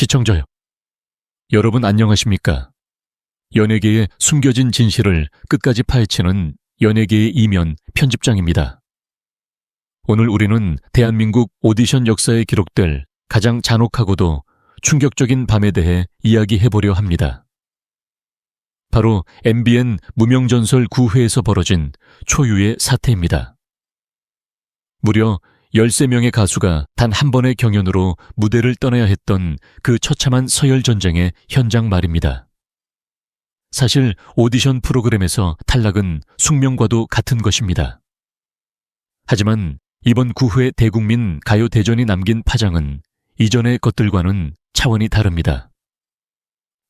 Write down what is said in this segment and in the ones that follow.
시청자요. 여러분 안녕하십니까? 연예계의 숨겨진 진실을 끝까지 파헤치는 연예계의 이면 편집장입니다. 오늘 우리는 대한민국 오디션 역사에 기록될 가장 잔혹하고도 충격적인 밤에 대해 이야기해보려 합니다. 바로 MBN 무명전설 9회에서 벌어진 초유의 사태입니다. 무려 13명의 가수가 단 한 번의 경연으로 무대를 떠나야 했던 그 처참한 서열전쟁의 현장 말입니다. 사실 오디션 프로그램에서 탈락은 숙명과도 같은 것입니다. 하지만 이번 9회 대국민 가요대전이 남긴 파장은 이전의 것들과는 차원이 다릅니다.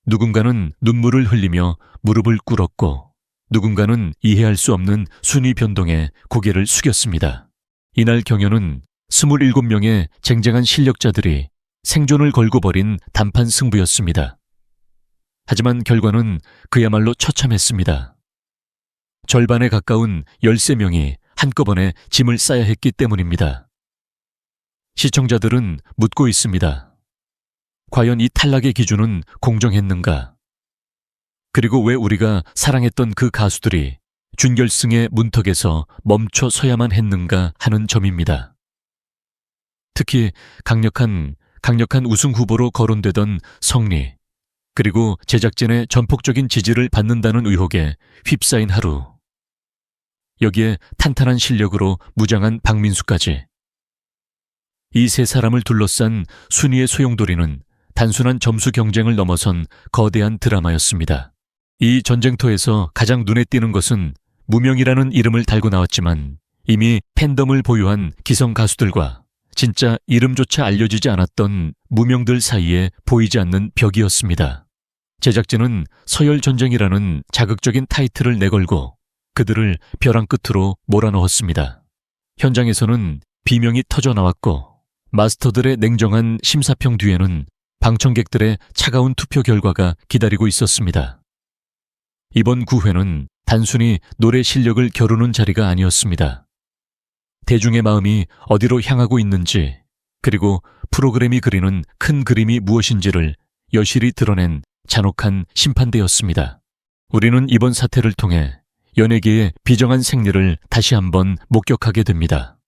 누군가는 눈물을 흘리며 무릎을 꿇었고 누군가는 이해할 수 없는 순위 변동에 고개를 숙였습니다. 이날 경연은 27명의 쟁쟁한 실력자들이 생존을 걸고 벌인 단판 승부였습니다. 하지만 결과는 그야말로 처참했습니다. 절반에 가까운 13명이 한꺼번에 짐을 싸야 했기 때문입니다. 시청자들은 묻고 있습니다. 과연 이 탈락의 기준은 공정했는가? 그리고 왜 우리가 사랑했던 그 가수들이 준결승의 문턱에서 멈춰 서야만 했는가 하는 점입니다. 특히 강력한 우승 후보로 거론되던 성리, 그리고 제작진의 전폭적인 지지를 받는다는 의혹에 휩싸인 하루. 여기에 탄탄한 실력으로 무장한 박민수까지. 이 세 사람을 둘러싼 순위의 소용돌이는 단순한 점수 경쟁을 넘어선 거대한 드라마였습니다. 이 전쟁터에서 가장 눈에 띄는 것은 무명이라는 이름을 달고 나왔지만 이미 팬덤을 보유한 기성 가수들과 진짜 이름조차 알려지지 않았던 무명들 사이에 보이지 않는 벽이었습니다. 제작진은 서열전쟁이라는 자극적인 타이틀을 내걸고 그들을 벼랑 끝으로 몰아넣었습니다. 현장에서는 비명이 터져 나왔고 마스터들의 냉정한 심사평 뒤에는 방청객들의 차가운 투표 결과가 기다리고 있었습니다. 이번 9회는 단순히 노래 실력을 겨루는 자리가 아니었습니다. 대중의 마음이 어디로 향하고 있는지, 그리고 프로그램이 그리는 큰 그림이 무엇인지를 여실히 드러낸 잔혹한 심판대였습니다. 우리는 이번 사태를 통해 연예계의 비정한 생리를 다시 한번 목격하게 됩니다.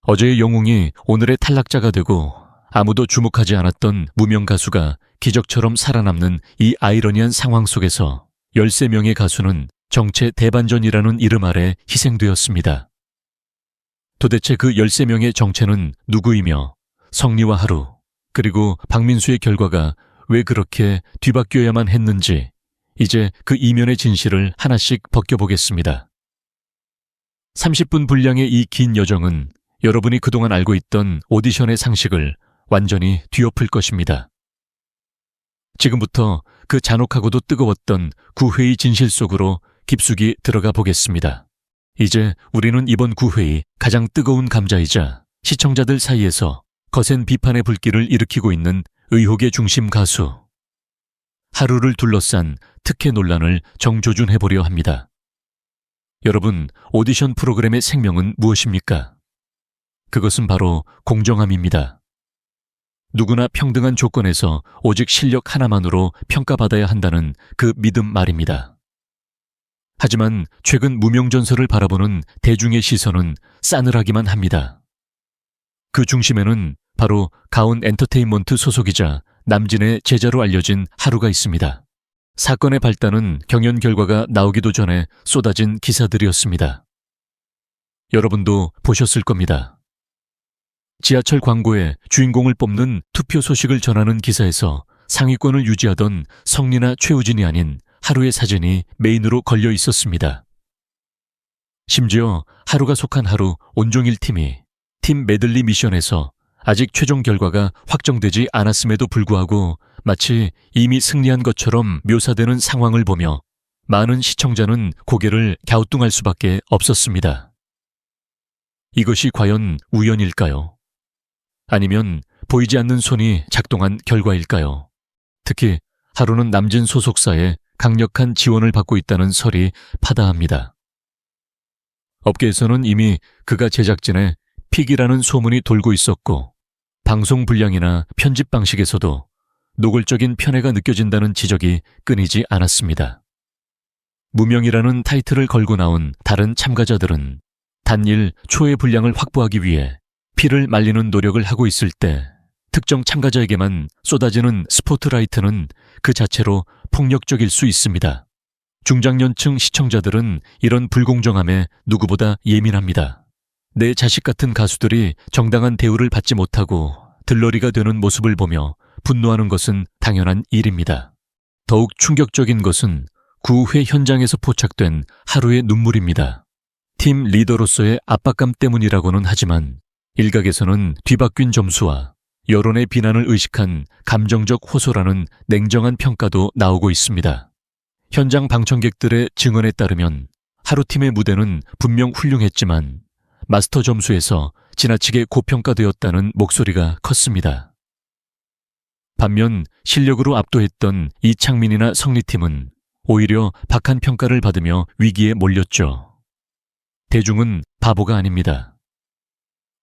어제의 영웅이 오늘의 탈락자가 되고 아무도 주목하지 않았던 무명 가수가 기적처럼 살아남는 이 아이러니한 상황 속에서 13명의 가수는 정체 대반전이라는 이름 아래 희생되었습니다. 도대체 그 13명의 정체는 누구이며 성리와 하루, 그리고 박민수의 결과가 왜 그렇게 뒤바뀌어야만 했는지 이제 그 이면의 진실을 하나씩 벗겨보겠습니다. 30분 분량의 이 긴 여정은 여러분이 그동안 알고 있던 오디션의 상식을 완전히 뒤엎을 것입니다. 지금부터 그 잔혹하고도 뜨거웠던 9회의 진실 속으로 깊숙이 들어가 보겠습니다. 이제 우리는 이번 9회의 가장 뜨거운 감자이자 시청자들 사이에서 거센 비판의 불길을 일으키고 있는 의혹의 중심 가수 하루를 둘러싼 특혜 논란을 정조준해보려 합니다. 여러분, 오디션 프로그램의 생명은 무엇입니까? 그것은 바로 공정함입니다. 누구나 평등한 조건에서 오직 실력 하나만으로 평가받아야 한다는 그 믿음 말입니다. 하지만 최근 무명전설을 바라보는 대중의 시선은 싸늘하기만 합니다. 그 중심에는 바로 가온 엔터테인먼트 소속이자 남진의 제자로 알려진 하루가 있습니다. 사건의 발단은 경연 결과가 나오기도 전에 쏟아진 기사들이었습니다. 여러분도 보셨을 겁니다. 지하철 광고에 주인공을 뽑는 투표 소식을 전하는 기사에서 상위권을 유지하던 성리나 최우진이 아닌 하루의 사진이 메인으로 걸려 있었습니다. 심지어 하루가 속한 하루 온종일 팀이 팀 메들리 미션에서 아직 최종 결과가 확정되지 않았음에도 불구하고 마치 이미 승리한 것처럼 묘사되는 상황을 보며 많은 시청자는 고개를 갸우뚱할 수밖에 없었습니다. 이것이 과연 우연일까요? 아니면 보이지 않는 손이 작동한 결과일까요? 특히 하루는 남진 소속사에 강력한 지원을 받고 있다는 설이 파다합니다. 업계에서는 이미 그가 제작진의 픽이라는 소문이 돌고 있었고 방송 분량이나 편집 방식에서도 노골적인 편애가 느껴진다는 지적이 끊이지 않았습니다. 무명이라는 타이틀을 걸고 나온 다른 참가자들은 단일 초의 분량을 확보하기 위해 피를 말리는 노력을 하고 있을 때 특정 참가자에게만 쏟아지는 스포트라이트는 그 자체로 폭력적일 수 있습니다. 중장년층 시청자들은 이런 불공정함에 누구보다 예민합니다. 내 자식 같은 가수들이 정당한 대우를 받지 못하고 들러리가 되는 모습을 보며 분노하는 것은 당연한 일입니다. 더욱 충격적인 것은 구회 현장에서 포착된 하루의 눈물입니다. 팀 리더로서의 압박감 때문이라고는 하지만 일각에서는 뒤바뀐 점수와 여론의 비난을 의식한 감정적 호소라는 냉정한 평가도 나오고 있습니다. 현장 방청객들의 증언에 따르면 하루팀의 무대는 분명 훌륭했지만 마스터 점수에서 지나치게 고평가되었다는 목소리가 컸습니다. 반면 실력으로 압도했던 이창민이나 성리팀은 오히려 박한 평가를 받으며 위기에 몰렸죠. 대중은 바보가 아닙니다.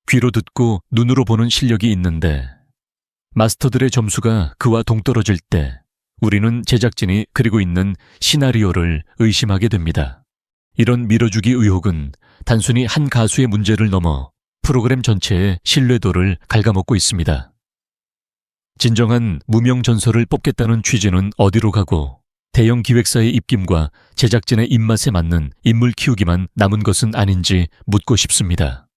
귀로 듣고 눈으로 보는 실력이 있는데 마스터들의 점수가 그와 동떨어질 때 우리는 제작진이 그리고 있는 시나리오를 의심하게 됩니다. 이런 밀어주기 의혹은 단순히 한 가수의 문제를 넘어 프로그램 전체의 신뢰도를 갉아먹고 있습니다. 진정한 무명 전설을 뽑겠다는 취지는 어디로 가고 대형 기획사의 입김과 제작진의 입맛에 맞는 인물 키우기만 남은 것은 아닌지 묻고 싶습니다.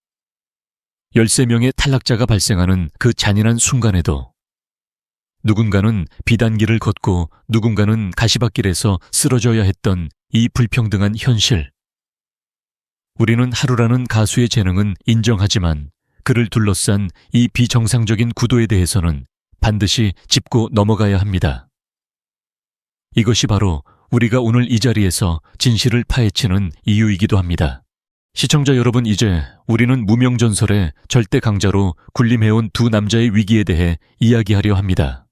13명의 탈락자가 발생하는 그 잔인한 순간에도 누군가는 비단길을 걷고 누군가는 가시밭길에서 쓰러져야 했던 이 불평등한 현실. 우리는 하루라는 가수의 재능은 인정하지만 그를 둘러싼 이 비정상적인 구도에 대해서는 반드시 짚고 넘어가야 합니다. 이것이 바로 우리가 오늘 이 자리에서 진실을 파헤치는 이유이기도 합니다. 시청자 여러분, 이제 우리는 무명전설의 절대 강자로 군림해온 두 남자의 위기에 대해 이야기하려 합니다.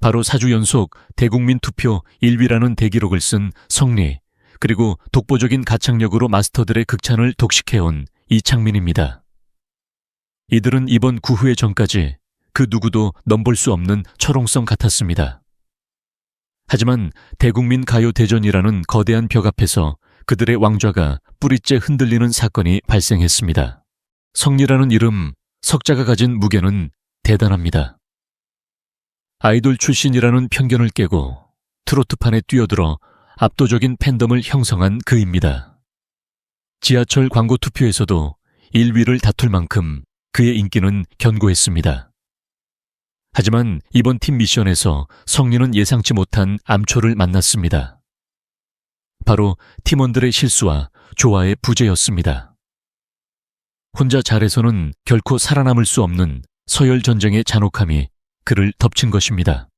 바로 4주 연속 대국민 투표 1위라는 대기록을 쓴 성리, 그리고 독보적인 가창력으로 마스터들의 극찬을 독식해온 이창민입니다. 이들은 이번 9회 전까지 그 누구도 넘볼 수 없는 철옹성 같았습니다. 하지만 대국민 가요 대전이라는 거대한 벽 앞에서 그들의 왕좌가 뿌리째 흔들리는 사건이 발생했습니다. 성리라는 이름, 석자가 가진 무게는 대단합니다. 아이돌 출신이라는 편견을 깨고 트로트판에 뛰어들어 압도적인 팬덤을 형성한 그입니다. 지하철 광고 투표에서도 1위를 다툴 만큼 그의 인기는 견고했습니다. 하지만 이번 팀 미션에서 성리는 예상치 못한 암초를 만났습니다. 바로 팀원들의 실수와 조화의 부재였습니다. 혼자 잘해서는 결코 살아남을 수 없는 서열 전쟁의 잔혹함이 그를 덮친 것입니다.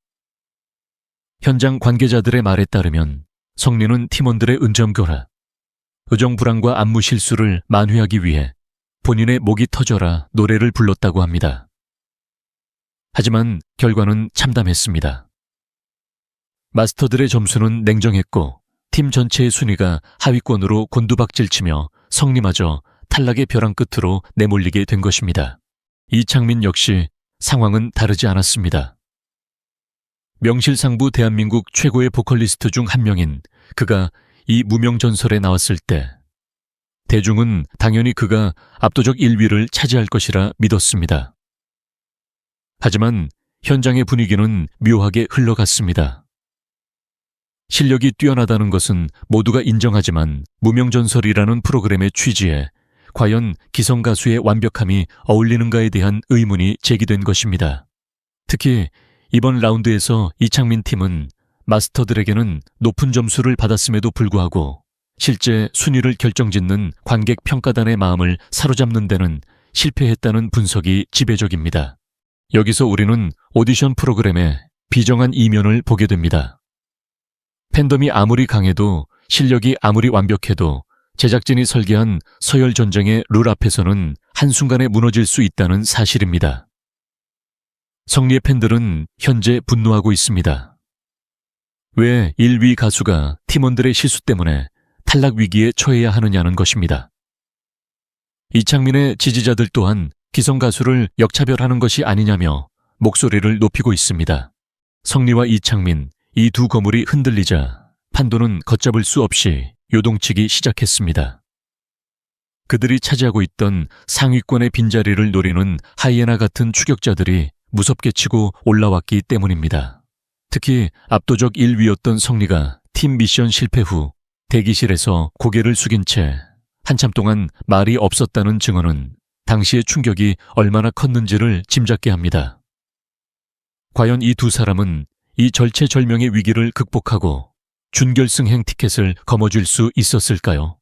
현장 관계자들의 말에 따르면 성리는 팀원들의 은점교라, 의정불안과 안무 실수를 만회하기 위해 본인의 목이 터져라 노래를 불렀다고 합니다. 하지만 결과는 참담했습니다. 마스터들의 점수는 냉정했고 팀 전체의 순위가 하위권으로 곤두박질치며 성리마저 탈락의 벼랑 끝으로 내몰리게 된 것입니다. 이창민 역시 상황은 다르지 않았습니다. 명실상부 대한민국 최고의 보컬리스트 중 한 명인 그가 이 무명전설에 나왔을 때 대중은 당연히 그가 압도적 1위를 차지할 것이라 믿었습니다. 하지만 현장의 분위기는 묘하게 흘러갔습니다. 실력이 뛰어나다는 것은 모두가 인정하지만 무명전설이라는 프로그램의 취지에 과연 기성가수의 완벽함이 어울리는가에 대한 의문이 제기된 것입니다. 특히 이번 라운드에서 이창민 팀은 마스터들에게는 높은 점수를 받았음에도 불구하고 실제 순위를 결정짓는 관객 평가단의 마음을 사로잡는 데는 실패했다는 분석이 지배적입니다. 여기서 우리는 오디션 프로그램의 비정한 이면을 보게 됩니다. 팬덤이 아무리 강해도 실력이 아무리 완벽해도 제작진이 설계한 서열 전쟁의 룰 앞에서는 한순간에 무너질 수 있다는 사실입니다. 성리의 팬들은 현재 분노하고 있습니다. 왜 1위 가수가 팀원들의 실수 때문에 탈락 위기에 처해야 하느냐는 것입니다. 이창민의 지지자들 또한 기성 가수를 역차별하는 것이 아니냐며 목소리를 높이고 있습니다. 성리와 이창민, 이 두 거물이 흔들리자 판도는 걷잡을 수 없이 요동치기 시작했습니다. 그들이 차지하고 있던 상위권의 빈자리를 노리는 하이에나 같은 추격자들이 무섭게 치고 올라왔기 때문입니다. 특히 압도적 1위였던 성리가 팀 미션 실패 후 대기실에서 고개를 숙인 채 한참 동안 말이 없었다는 증언은 당시의 충격이 얼마나 컸는지를 짐작케 합니다. 과연 이 두 사람은 이 절체절명의 위기를 극복하고 준결승행 티켓을 거머쥘 수 있었을까요?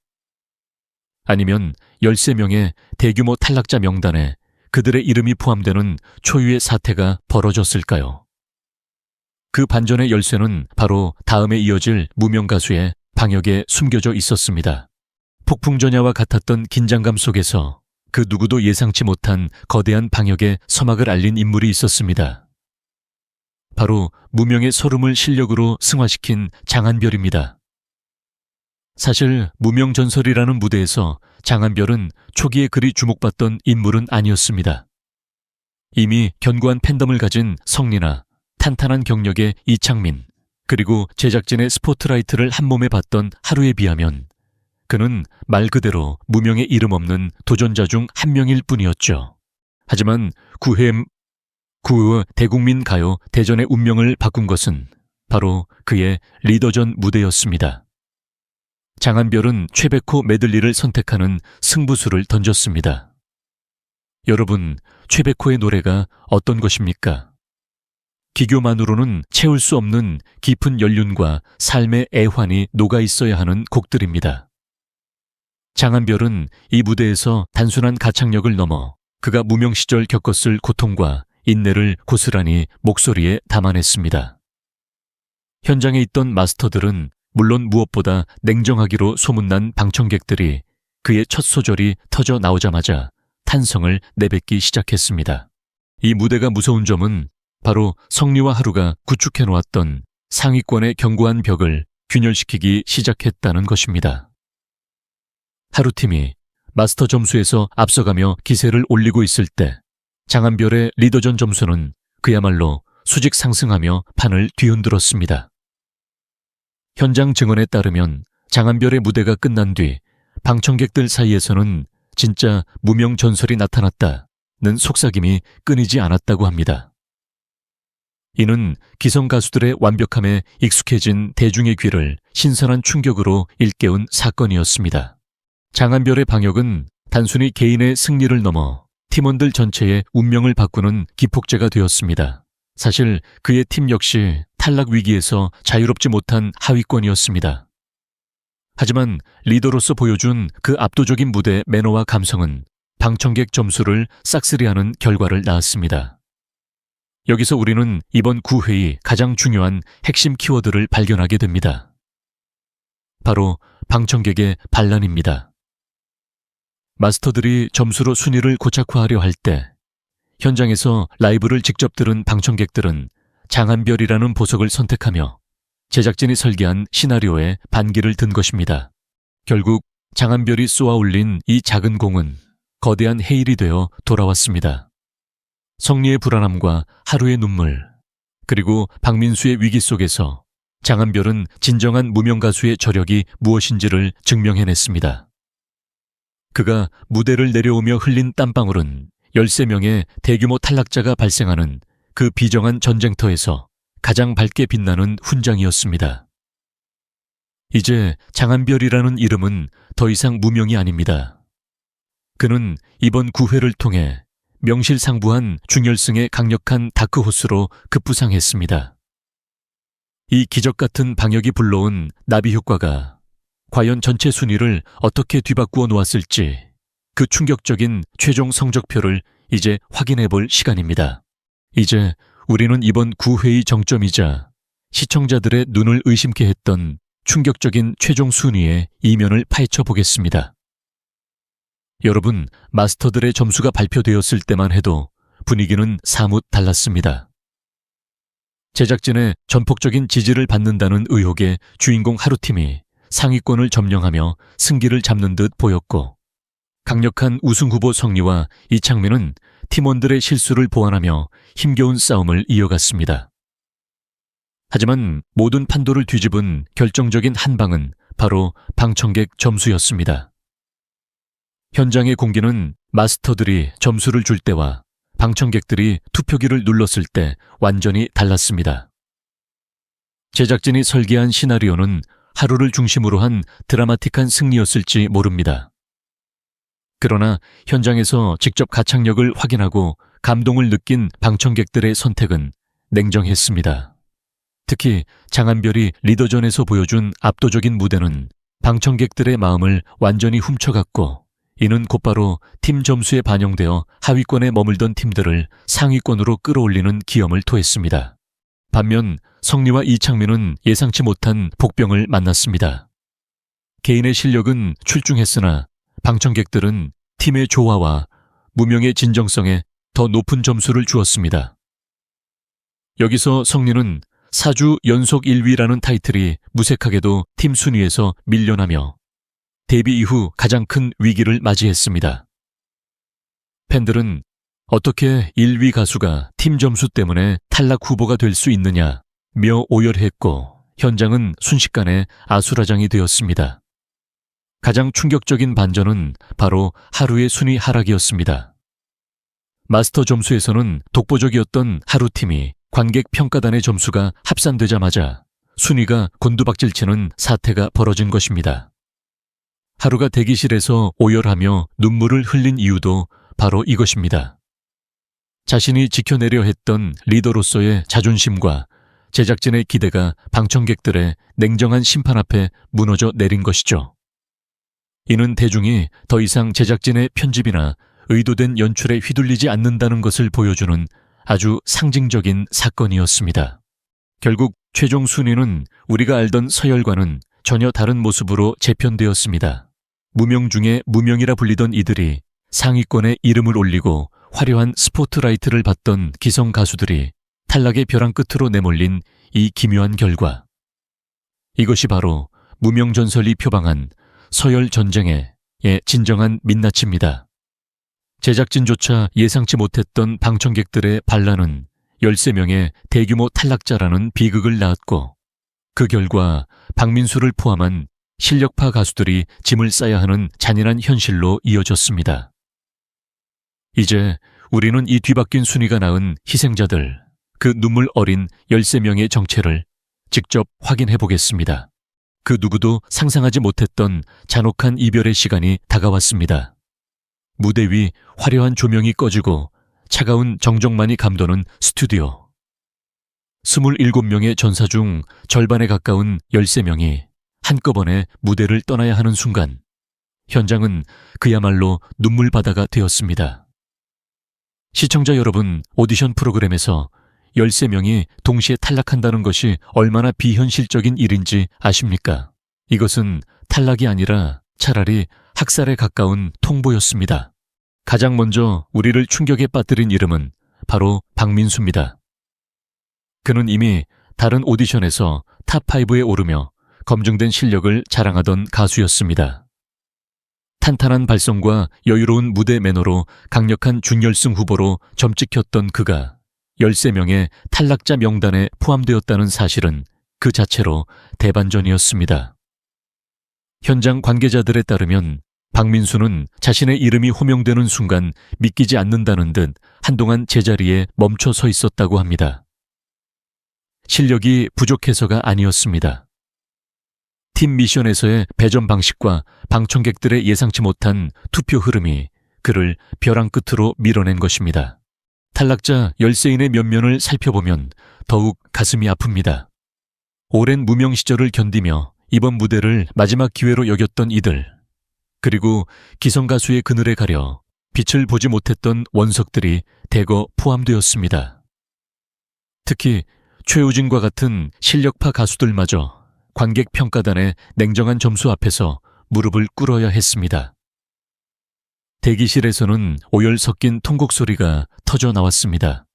아니면 13명의 대규모 탈락자 명단에 그들의 이름이 포함되는 초유의 사태가 벌어졌을까요? 그 반전의 열쇠는 바로 다음에 이어질 무명 가수의 방역에 숨겨져 있었습니다. 폭풍전야와 같았던 긴장감 속에서 그 누구도 예상치 못한 거대한 방역의 서막을 알린 인물이 있었습니다. 바로 무명의 서름을 실력으로 승화시킨 장한별입니다. 사실 무명 전설이라는 무대에서 장한별은 초기에 그리 주목받던 인물은 아니었습니다. 이미 견고한 팬덤을 가진 성리나 탄탄한 경력의 이창민, 그리고 제작진의 스포트라이트를 한몸에 받던 하루에 비하면 그는 말 그대로 무명의 이름 없는 도전자 중 한 명일 뿐이었죠. 하지만 9회 대국민 가요 대전의 운명을 바꾼 것은 바로 그의 리더전 무대였습니다. 장한별은 최백호 메들리를 선택하는 승부수를 던졌습니다. 여러분, 최백호의 노래가 어떤 것입니까? 기교만으로는 채울 수 없는 깊은 연륜과 삶의 애환이 녹아 있어야 하는 곡들입니다. 장한별은 이 무대에서 단순한 가창력을 넘어 그가 무명 시절 겪었을 고통과 인내를 고스란히 목소리에 담아냈습니다. 현장에 있던 마스터들은 물론 무엇보다 냉정하기로 소문난 방청객들이 그의 첫 소절이 터져 나오자마자 탄성을 내뱉기 시작했습니다. 이 무대가 무서운 점은 바로 성리와 하루가 구축해 놓았던 상위권의 견고한 벽을 균열시키기 시작했다는 것입니다. 하루팀이 마스터 점수에서 앞서가며 기세를 올리고 있을 때 장한별의 리더전 점수는 그야말로 수직 상승하며 판을 뒤흔들었습니다. 현장 증언에 따르면 장한별의 무대가 끝난 뒤 방청객들 사이에서는 진짜 무명 전설이 나타났다는 속삭임이 끊이지 않았다고 합니다. 이는 기성 가수들의 완벽함에 익숙해진 대중의 귀를 신선한 충격으로 일깨운 사건이었습니다. 장한별의 방역은 단순히 개인의 승리를 넘어 팀원들 전체의 운명을 바꾸는 기폭제가 되었습니다. 사실 그의 팀 역시 탈락 위기에서 자유롭지 못한 하위권이었습니다. 하지만 리더로서 보여준 그 압도적인 무대 매너와 감성은 방청객 점수를 싹쓸이하는 결과를 낳았습니다. 여기서 우리는 이번 9회의 가장 중요한 핵심 키워드를 발견하게 됩니다. 바로 방청객의 반란입니다. 마스터들이 점수로 순위를 고착화하려 할 때 현장에서 라이브를 직접 들은 방청객들은 장한별이라는 보석을 선택하며 제작진이 설계한 시나리오에 반기를 든 것입니다. 결국 장한별이 쏘아 올린 이 작은 공은 거대한 해일이 되어 돌아왔습니다. 성리의 불안함과 하루의 눈물, 그리고 박민수의 위기 속에서 장한별은 진정한 무명 가수의 저력이 무엇인지를 증명해냈습니다. 그가 무대를 내려오며 흘린 땀방울은 13명의 대규모 탈락자가 발생하는 그 비정한 전쟁터에서 가장 밝게 빛나는 훈장이었습니다. 이제 장한별이라는 이름은 더 이상 무명이 아닙니다. 그는 이번 9회를 통해 명실상부한 준결승의 강력한 다크호스로 급부상했습니다. 이 기적같은 방역이 불러온 나비 효과가 과연 전체 순위를 어떻게 뒤바꾸어 놓았을지 그 충격적인 최종 성적표를 이제 확인해 볼 시간입니다. 이제 우리는 이번 9회의 정점이자 시청자들의 눈을 의심케 했던 충격적인 최종 순위의 이면을 파헤쳐 보겠습니다. 여러분, 마스터들의 점수가 발표되었을 때만 해도 분위기는 사뭇 달랐습니다. 제작진의 전폭적인 지지를 받는다는 의혹의 주인공 하루팀이 상위권을 점령하며 승기를 잡는 듯 보였고, 강력한 우승 후보 성리와 이창민은 팀원들의 실수를 보완하며 힘겨운 싸움을 이어갔습니다. 하지만 모든 판도를 뒤집은 결정적인 한 방은 바로 방청객 점수였습니다. 현장의 공기는 마스터들이 점수를 줄 때와 방청객들이 투표기를 눌렀을 때 완전히 달랐습니다. 제작진이 설계한 시나리오는 하루를 중심으로 한 드라마틱한 승리였을지 모릅니다. 그러나 현장에서 직접 가창력을 확인하고 감동을 느낀 방청객들의 선택은 냉정했습니다. 특히 장한별이 리더전에서 보여준 압도적인 무대는 방청객들의 마음을 완전히 훔쳐갔고, 이는 곧바로 팀 점수에 반영되어 하위권에 머물던 팀들을 상위권으로 끌어올리는 기염을 토했습니다. 반면 성리와 이창민은 예상치 못한 복병을 만났습니다. 개인의 실력은 출중했으나 방청객들은 팀의 조화와 무명의 진정성에 더 높은 점수를 주었습니다. 여기서 성리는 4주 연속 1위라는 타이틀이 무색하게도 팀 순위에서 밀려나며 데뷔 이후 가장 큰 위기를 맞이했습니다. 팬들은 어떻게 1위 가수가 팀 점수 때문에 탈락 후보가 될 수 있느냐며 오열했고, 현장은 순식간에 아수라장이 되었습니다. 가장 충격적인 반전은 바로 하루의 순위 하락이었습니다. 마스터 점수에서는 독보적이었던 하루팀이 관객 평가단의 점수가 합산되자마자 순위가 곤두박질치는 사태가 벌어진 것입니다. 하루가 대기실에서 오열하며 눈물을 흘린 이유도 바로 이것입니다. 자신이 지켜내려 했던 리더로서의 자존심과 제작진의 기대가 방청객들의 냉정한 심판 앞에 무너져 내린 것이죠. 이는 대중이 더 이상 제작진의 편집이나 의도된 연출에 휘둘리지 않는다는 것을 보여주는 아주 상징적인 사건이었습니다. 결국 최종 순위는 우리가 알던 서열과는 전혀 다른 모습으로 재편되었습니다. 무명 중에 무명이라 불리던 이들이 상위권에 이름을 올리고 화려한 스포트라이트를 받던 기성 가수들이 탈락의 벼랑 끝으로 내몰린 이 기묘한 결과. 이것이 바로 무명 전설이 표방한 서열 전쟁의 진정한 민낯입니다. 제작진조차 예상치 못했던 방청객들의 반란은 13명의 대규모 탈락자라는 비극을 낳았고, 그 결과 박민수를 포함한 실력파 가수들이 짐을 싸야 하는 잔인한 현실로 이어졌습니다. 이제 우리는 이 뒤바뀐 순위가 낳은 희생자들, 그 눈물 어린 13명의 정체를 직접 확인해 보겠습니다. 그 누구도 상상하지 못했던 잔혹한 이별의 시간이 다가왔습니다. 무대 위 화려한 조명이 꺼지고 차가운 정적만이 감도는 스튜디오. 27명의 전사 중 절반에 가까운 13명이 한꺼번에 무대를 떠나야 하는 순간, 현장은 그야말로 눈물바다가 되었습니다. 시청자 여러분, 오디션 프로그램에서 13명이 동시에 탈락한다는 것이 얼마나 비현실적인 일인지 아십니까? 이것은 탈락이 아니라 차라리 학살에 가까운 통보였습니다. 가장 먼저 우리를 충격에 빠뜨린 이름은 바로 박민수입니다. 그는 이미 다른 오디션에서 탑5에 오르며 검증된 실력을 자랑하던 가수였습니다. 탄탄한 발성과 여유로운 무대 매너로 강력한 준결승 후보로 점찍혔던 그가 13명의 탈락자 명단에 포함되었다는 사실은 그 자체로 대반전이었습니다. 현장 관계자들에 따르면 박민수는 자신의 이름이 호명되는 순간 믿기지 않는다는 듯 한동안 제자리에 멈춰 서 있었다고 합니다. 실력이 부족해서가 아니었습니다. 팀 미션에서의 배전 방식과 방청객들의 예상치 못한 투표 흐름이 그를 벼랑 끝으로 밀어낸 것입니다. 탈락자 13인의 면면을 살펴보면 더욱 가슴이 아픕니다. 오랜 무명 시절을 견디며 이번 무대를 마지막 기회로 여겼던 이들, 그리고 기성가수의 그늘에 가려 빛을 보지 못했던 원석들이 대거 포함되었습니다. 특히 최우진과 같은 실력파 가수들마저 관객 평가단의 냉정한 점수 앞에서 무릎을 꿇어야 했습니다. 대기실에서는 오열 섞인 통곡 소리가 터져 나왔습니다.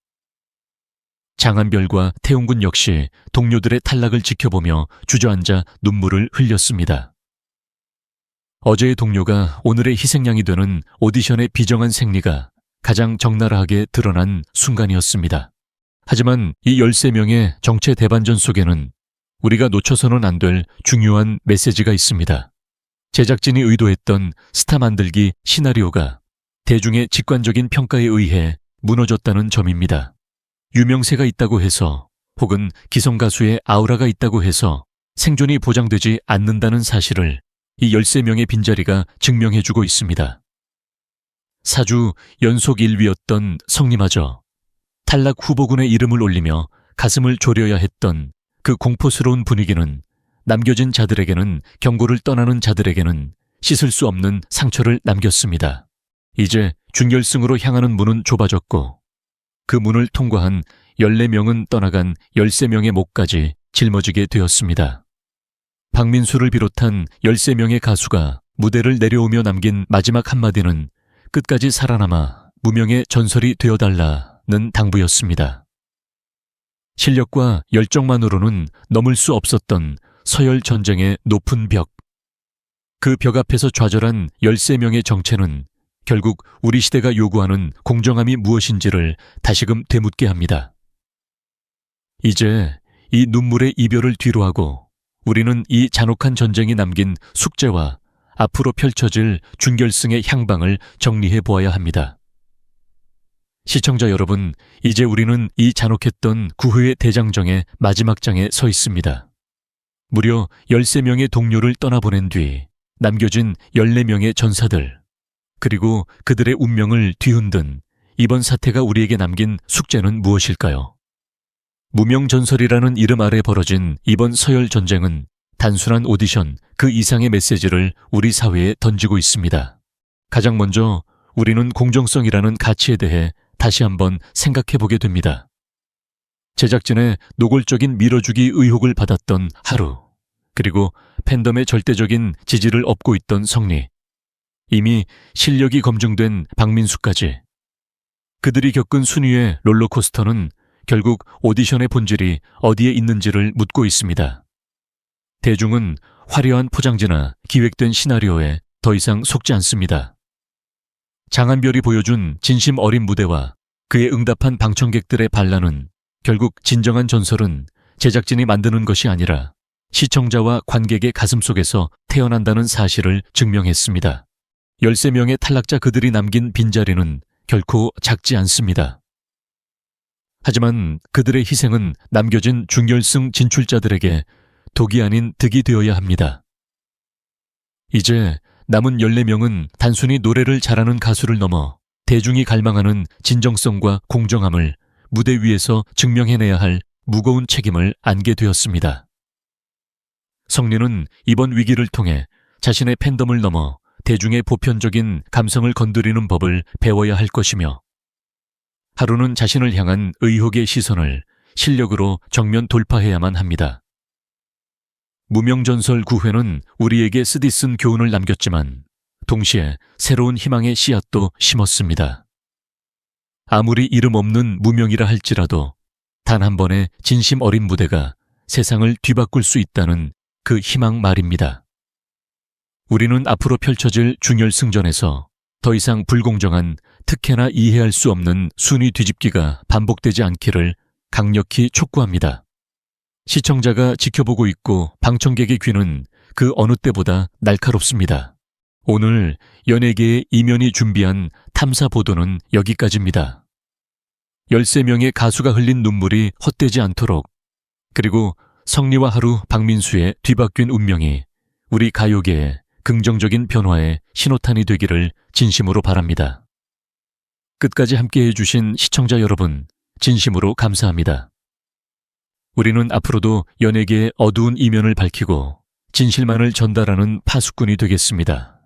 장한별과 태용군 역시 동료들의 탈락을 지켜보며 주저앉아 눈물을 흘렸습니다. 어제의 동료가 오늘의 희생양이 되는 오디션의 비정한 생리가 가장 적나라하게 드러난 순간이었습니다. 하지만 이 13명의 정체 대반전 속에는 우리가 놓쳐서는 안 될 중요한 메시지가 있습니다. 제작진이 의도했던 스타 만들기 시나리오가 대중의 직관적인 평가에 의해 무너졌다는 점입니다. 유명세가 있다고 해서 혹은 기성 가수의 아우라가 있다고 해서 생존이 보장되지 않는다는 사실을 이 13명의 빈자리가 증명해주고 있습니다. 4주 연속 1위였던 성리마저 탈락 후보군의 이름을 올리며 가슴을 졸여야 했던 그 공포스러운 분위기는 남겨진 자들에게는, 경고를 떠나는 자들에게는 씻을 수 없는 상처를 남겼습니다. 이제 준결승으로 향하는 문은 좁아졌고 그 문을 통과한 14명은 떠나간 13명의 목까지 짊어지게 되었습니다. 박민수를 비롯한 13명의 가수가 무대를 내려오며 남긴 마지막 한마디는 끝까지 살아남아 무명의 전설이 되어달라는 당부였습니다. 실력과 열정만으로는 넘을 수 없었던 서열 전쟁의 높은 벽. 그 벽 앞에서 좌절한 13명의 정체는 결국 우리 시대가 요구하는 공정함이 무엇인지를 다시금 되묻게 합니다. 이제 이 눈물의 이별을 뒤로하고 우리는 이 잔혹한 전쟁이 남긴 숙제와 앞으로 펼쳐질 준결승의 향방을 정리해 보아야 합니다. 시청자 여러분, 이제 우리는 이 잔혹했던 9회의 대장정의 마지막 장에 서 있습니다. 무려 13명의 동료를 떠나보낸 뒤 남겨진 14명의 전사들, 그리고 그들의 운명을 뒤흔든 이번 사태가 우리에게 남긴 숙제는 무엇일까요? 무명전설이라는 이름 아래 벌어진 이번 서열 전쟁은 단순한 오디션 그 이상의 메시지를 우리 사회에 던지고 있습니다. 가장 먼저 우리는 공정성이라는 가치에 대해 다시 한번 생각해 보게 됩니다. 제작진의 노골적인 밀어주기 의혹을 받았던 하루, 그리고 팬덤의 절대적인 지지를 얻고 있던 성리, 이미 실력이 검증된 박민수까지 그들이 겪은 순위의 롤러코스터는 결국 오디션의 본질이 어디에 있는지를 묻고 있습니다. 대중은 화려한 포장지나 기획된 시나리오에 더 이상 속지 않습니다. 장한별이 보여준 진심 어린 무대와 그에 응답한 방청객들의 반란은 결국 진정한 전설은 제작진이 만드는 것이 아니라 시청자와 관객의 가슴속에서 태어난다는 사실을 증명했습니다. 13명의 탈락자 그들이 남긴 빈자리는 결코 작지 않습니다. 하지만 그들의 희생은 남겨진 준결승 진출자들에게 독이 아닌 득이 되어야 합니다. 이제 남은 14명은 단순히 노래를 잘하는 가수를 넘어 대중이 갈망하는 진정성과 공정함을 무대 위에서 증명해내야 할 무거운 책임을 안게 되었습니다. 성리는 이번 위기를 통해 자신의 팬덤을 넘어 대중의 보편적인 감성을 건드리는 법을 배워야 할 것이며, 하루는 자신을 향한 의혹의 시선을 실력으로 정면 돌파해야만 합니다. 무명전설 9회는 우리에게 쓰디쓴 교훈을 남겼지만 동시에 새로운 희망의 씨앗도 심었습니다. 아무리 이름 없는 무명이라 할지라도 단 한 번의 진심 어린 무대가 세상을 뒤바꿀 수 있다는 그 희망 말입니다. 우리는 앞으로 펼쳐질 준결승전에서 더 이상 불공정한, 특혜나 이해할 수 없는 순위 뒤집기가 반복되지 않기를 강력히 촉구합니다. 시청자가 지켜보고 있고 방청객의 귀는 그 어느 때보다 날카롭습니다. 오늘 연예계의 이면이 준비한 탐사 보도는 여기까지입니다. 13명의 가수가 흘린 눈물이 헛되지 않도록, 그리고 성리와 하루, 박민수의 뒤바뀐 운명이 우리 가요계의 긍정적인 변화의 신호탄이 되기를 진심으로 바랍니다. 끝까지 함께해 주신 시청자 여러분, 진심으로 감사합니다. 우리는 앞으로도 연예계의 어두운 이면을 밝히고 진실만을 전달하는 파수꾼이 되겠습니다.